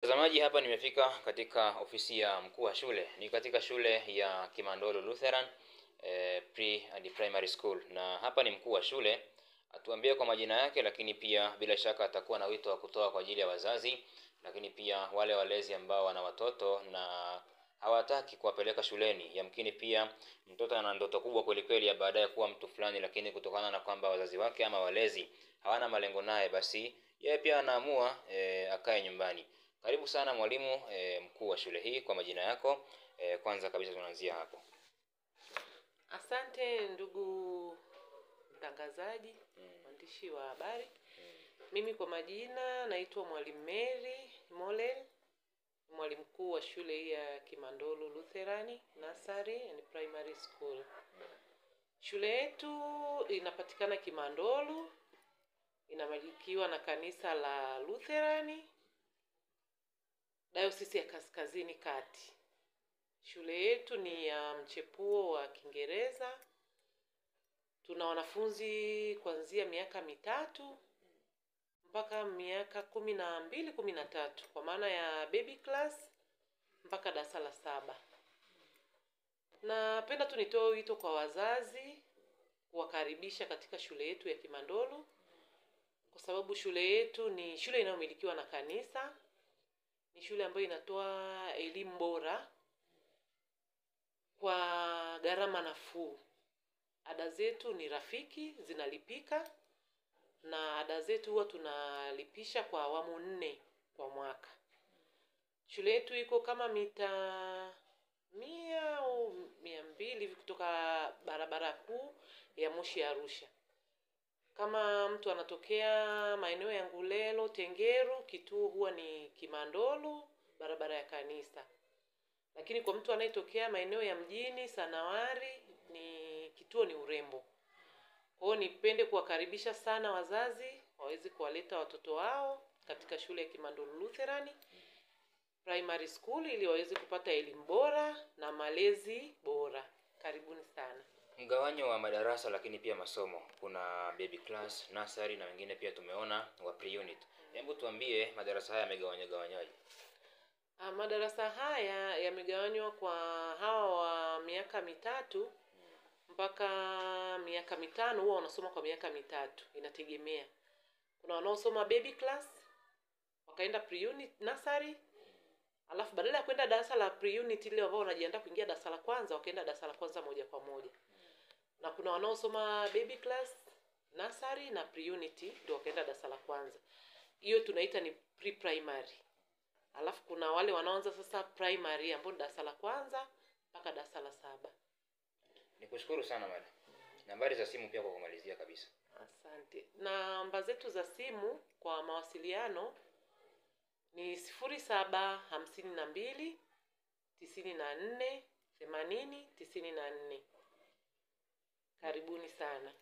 Mtazamaji, hapa nimefika katika ofisi ya mkuu wa shule. Ni katika shule ya Kimandolo Lutheran Pre and Primary School, na hapa ni mkuu wa shule atuambie kwa majina yake, lakini pia bila shaka atakuwa na wito wa kutoa kwa ajili ya wazazi, lakini pia wale walezi ambao wana watoto na hawataki kuwapeleka shuleni. Yamkini pia mtoto ana ndoto kubwa kweli kweli ya baadaye kuwa mtu fulani, lakini kutokana na kwamba wazazi wake ama walezi hawana malengo naye, basi yeye pia anaamua akae nyumbani. Karibu sana mwalimu mkuu wa shule hii, kwa majina yako. Kwanza kabisa tunaanzia hapo. Asante ndugu mtangazaji, mwandishi wa habari. Mimi kwa majina naitwa Mwalimu Mary Molen, mwalimu mkuu wa shule hii ya Kimandolo Lutheran Nursery and Primary School. Shule yetu inapatikana Kimandolo, inamilikiwa na kanisa la Lutheran Dayosisi ya Kaskazini Kati. Shule yetu ni ya mchepuo wa Kiingereza. Tuna wanafunzi kuanzia miaka 3 mpaka miaka 12, 13, kwa maana ya baby class mpaka darasa la 7. Napenda tu nitoe wito kwa wazazi kuwakaribisha katika shule yetu ya Kimandolo, kwa sababu shule yetu ni shule inayomilikiwa na kanisa. Ni shule ambayo inatoa elimu bora kwa gharama nafuu. Ada zetu ni rafiki, zinalipika, na ada zetu huwa tunalipisha kwa awamu 4 kwa mwaka. Shule yetu iko kama mita 100 au 200 hivi kutoka barabara kuu ya Moshi Arusha. Kama mtu anatokea maeneo ya Ngulelo, Tengeru, kituo huwa ni Kimandolo, barabara ya kanisa. Lakini kwa mtu anayetokea maeneo ya mjini, Sanawari, kituo ni Urembo. Kwa hiyo nipende kuwakaribisha sana wazazi waweze kuwaleta watoto wao katika shule ya Kimandolo Lutheran Primary School ili waweze kupata elimu bora na malezi bora. Karibuni sana. Mgawanyo wa madarasa lakini pia masomo, kuna baby class, nursery na wengine pia tumeona wa pre-unit. Hebu tuambie madarasa haya yamegawanywaje? Madarasa haya yamegawanywa kwa hawa wa miaka 3 mpaka miaka 5, huwa wanasoma kwa miaka 3, inategemea. Kuna wanaosoma baby class wakaenda pre-unit nursery, alafu badala ya kwenda darasa la pre-unit ile ambao wanajiandaa kuingia darasa la kwanza, wakaenda darasa la kwanza moja kwa moja. Na kuna wanaosoma baby class, nursery na pre-unit ndio wakaenda darasa la kwanza. Hiyo tunaita ni pre-primary. Alafu kuna wale wanaanza sasa primary ambao darasa la kwanza mpaka darasa la 7. Nikushukuru sana madam. Nambari za simu pia kwa kumalizia kabisa. Asante. Namba zetu za simu kwa mawasiliano ni 0752 94 80 94. Karibuni sana.